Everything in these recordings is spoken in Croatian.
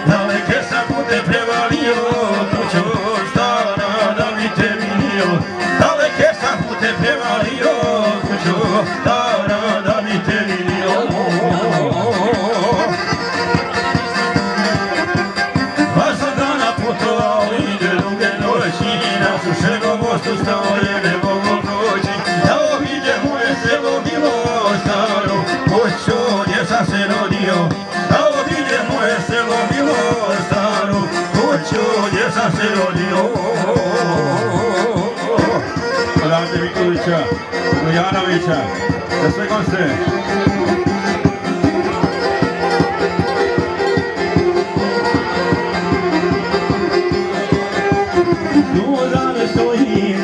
daleke sam pute prevalio, kućo stara da mi te vidio. Daleke sam pute prevalio, kućo stara da mi te vidio. Pa sam dana putovao, ide duge noći, na sušenom mostu stao je ne mogu proći. Da obiđe moje selo bilo staro, kućo gdje sam se rodio. Da obiđe moje selo bilo staro, kućo gdje sam se rodio. Od Ante Mikulića, Janovića, za sve goste.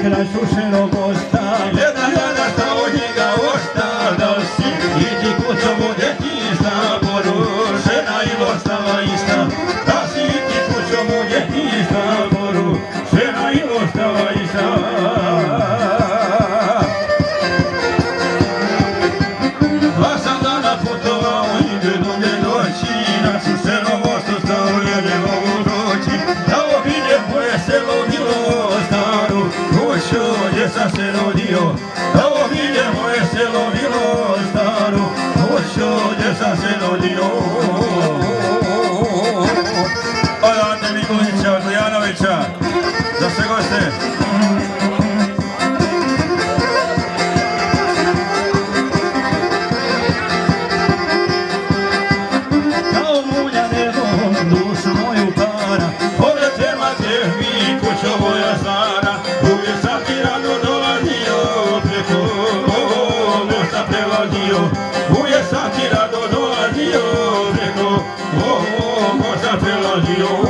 Kraj sušenog mosta, gledam šta od njega ostala si. Idi kućom u djetinjstva, porušena i ostala ista. Da si idi kućom u djetinjstva, porušena i ostala ista. Dva sam dana putovao, ide duge noći, na sušenom mostu stao je ne mogu doći. Da obiđem moje selo bilo staro, kućo gdje sam se rodio. Da obiđem moje selo bilo staro, kućo gdje sam se rodio. Od Ante Mikulića, od Janovića, za sve goste. Kao mulja nebo, dušu moju para, pogled tema te mi, kućo moja stara. Uvijek sam ti rado dolazio, preko mosta prelazio. Uvijek sam ti rado dolazio, preko mosta prelazio.